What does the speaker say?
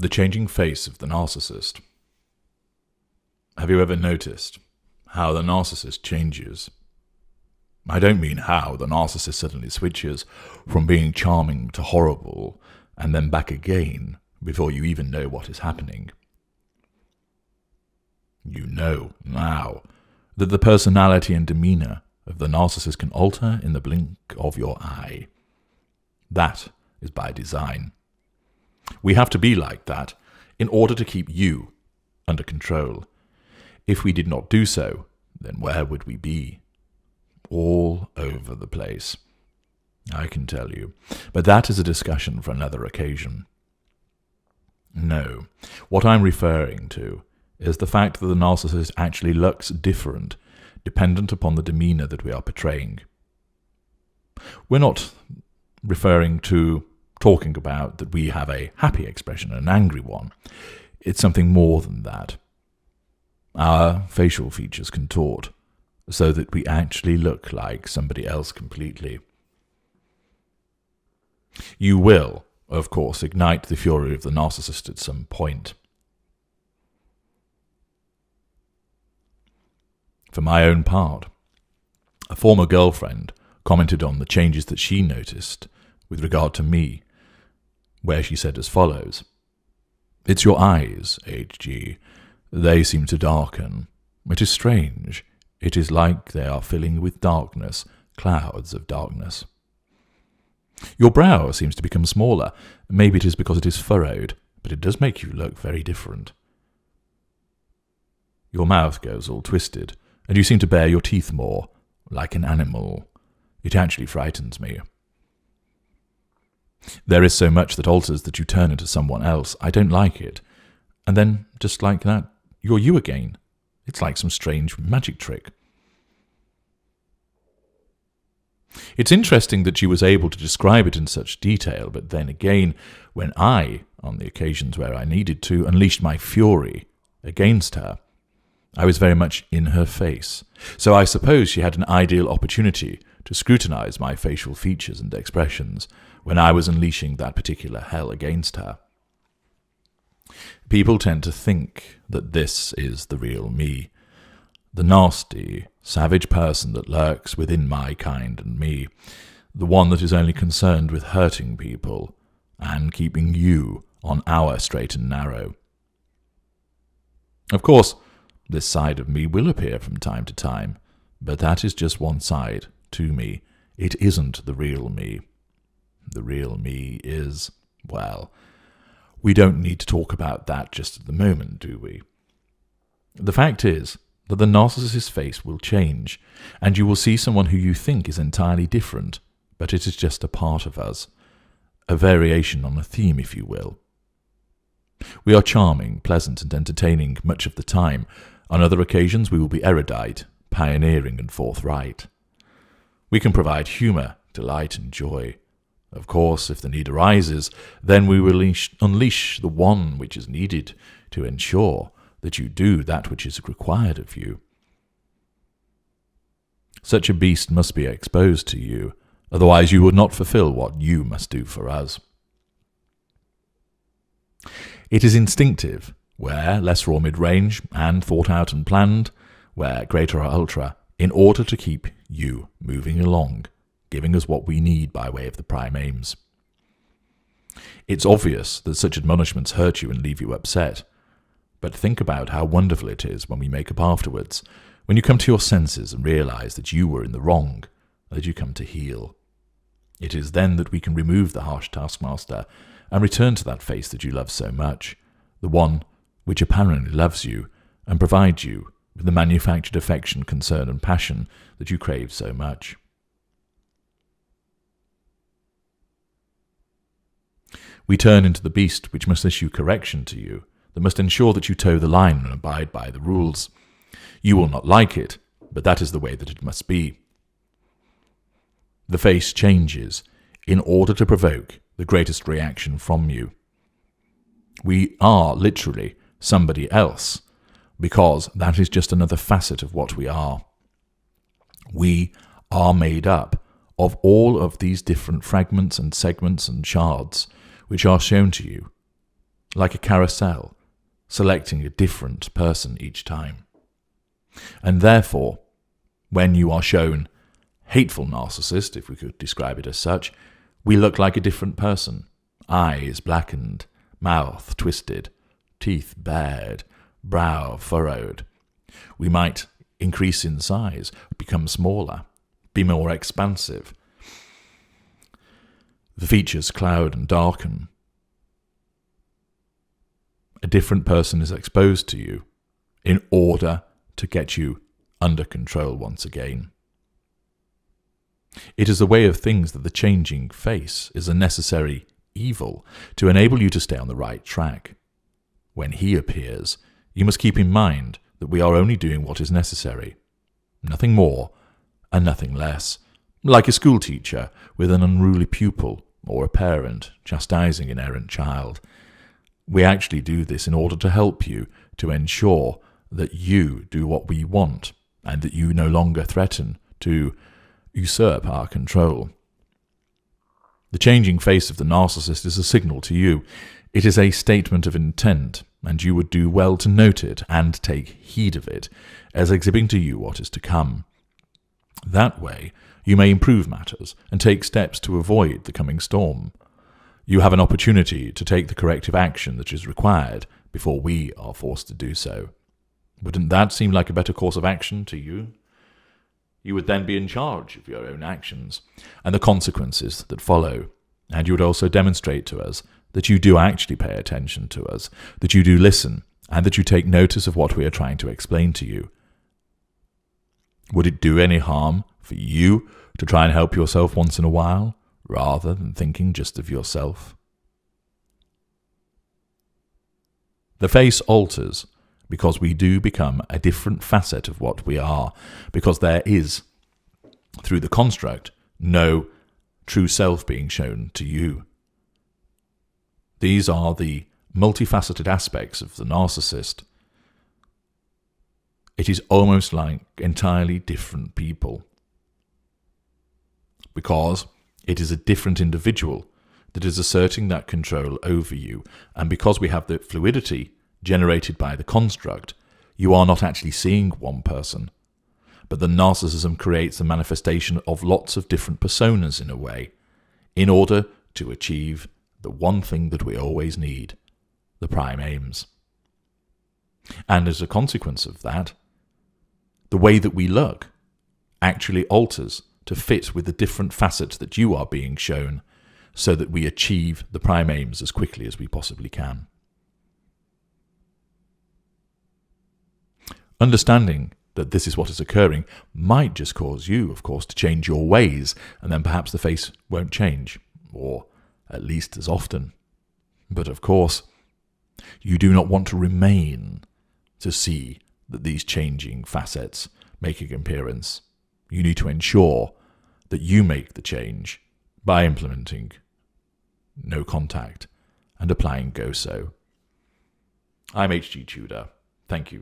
The changing face of the narcissist. Have you ever noticed how the narcissist changes? I don't mean how the narcissist suddenly switches from being charming to horrible and then back again before you even know what is happening. You know now that the personality and demeanor of the narcissist can alter in the blink of your eye. That is by design. We have to be like that in order to keep you under control. If we did not do so, then where would we be? All over the place, I can tell you. But that is a discussion for another occasion. No, what I'm referring to is the fact that the narcissist actually looks different, dependent upon the demeanor that we are portraying. We're not talking about that we have a happy expression and an angry one. It's something more than that. Our facial features contort so that we actually look like somebody else completely. You will, of course, ignite the fury of the narcissist at some point. For my own part, a former girlfriend commented on the changes that she noticed with regard to me, where she said as follows: "It's your eyes, HG. They seem to darken. It is strange. It is like they are filling with darkness, clouds of darkness. Your brow seems to become smaller. Maybe it is because it is furrowed, but it does make you look very different. Your mouth goes all twisted, and you seem to bare your teeth more, like an animal. It actually frightens me. There is so much that alters that you turn into someone else. I don't like it. And then, just like that, you're you again. It's like some strange magic trick." It's interesting that she was able to describe it in such detail, but then again, when I, on the occasions where I needed to, unleashed my fury against her, I was very much in her face. So I suppose she had an ideal opportunity to scrutinize my facial features and expressions when I was unleashing that particular hell against her. People tend to think that this is the real me, the nasty, savage person that lurks within my kind and me, the one that is only concerned with hurting people and keeping you on our straight and narrow. Of course, this side of me will appear from time to time, but that is just one side to me. It isn't the real me. The real me is, well, we don't need to talk about that just at the moment, do we? The fact is that the narcissist's face will change, and you will see someone who you think is entirely different, but it is just a part of us, a variation on a theme, if you will. We are charming, pleasant, and entertaining much of the time. On other occasions we will be erudite, pioneering, and forthright. We can provide humour, delight, and joy. Of course, if the need arises, then we will unleash the one which is needed to ensure that you do that which is required of you. Such a beast must be exposed to you, otherwise you would not fulfill what you must do for us. It is instinctive, where less raw mid-range, and thought out and planned, where greater or ultra, in order to keep you moving along, giving us what we need by way of the prime aims. It's obvious that such admonishments hurt you and leave you upset, but think about how wonderful it is when we make up afterwards, when you come to your senses and realize that you were in the wrong, that you come to heal. It is then that we can remove the harsh taskmaster and return to that face that you love so much, the one which apparently loves you and provides you with the manufactured affection, concern, and passion that you crave so much. We turn into the beast which must issue correction to you, that must ensure that you toe the line and abide by the rules. You will not like it, but that is the way that it must be. The face changes in order to provoke the greatest reaction from you. We are literally somebody else, because that is just another facet of what we are. We are made up of all of these different fragments and segments and shards which are shown to you. like a carousel, selecting a different person each time. And therefore, when you are shown hateful narcissist, if we could describe it as such, we look like a different person. Eyes blackened, mouth twisted, teeth bared, brow furrowed. We might increase in size, become smaller, be more expansive. The features cloud and darken. A different person is exposed to you in order to get you under control once again. It is a way of things that the changing face is a necessary evil to enable you to stay on the right track. When he appears, you must keep in mind that we are only doing what is necessary, nothing more and nothing less, like a schoolteacher with an unruly pupil or a parent chastising an errant child. We actually do this in order to help you to ensure that you do what we want and that you no longer threaten to usurp our control. The changing face of the narcissist is a signal to you. It is a statement of intent, and you would do well to note it and take heed of it, as exhibiting to you what is to come. That way, you may improve matters and take steps to avoid the coming storm. You have an opportunity to take the corrective action that is required before we are forced to do so. Wouldn't that seem like a better course of action to you? You would then be in charge of your own actions and the consequences that follow, and you would also demonstrate to us that you do actually pay attention to us, that you do listen, and that you take notice of what we are trying to explain to you. Would it do any harm for you to try and help yourself once in a while, rather than thinking just of yourself? The face alters because we do become a different facet of what we are, because there is, through the construct, no true self being shown to you. These are the multifaceted aspects of the narcissist. It is almost like entirely different people, because it is a different individual that is asserting that control over you, and because we have the fluidity generated by the construct, you are not actually seeing one person, but the narcissism creates a manifestation of lots of different personas in a way, in order to achieve the one thing that we always need, the prime aims. And as a consequence of that, the way that we look actually alters to fit with the different facets that you are being shown, so that we achieve the prime aims as quickly as we possibly can. Understanding that this is what is occurring might just cause you, of course, to change your ways, and then perhaps the face won't change, or at least as often. But of course, you do not want to remain to see that these changing facets make an appearance. You need to ensure that you make the change by implementing no contact and applying GoSo. I'm H.G. Tudor. Thank you.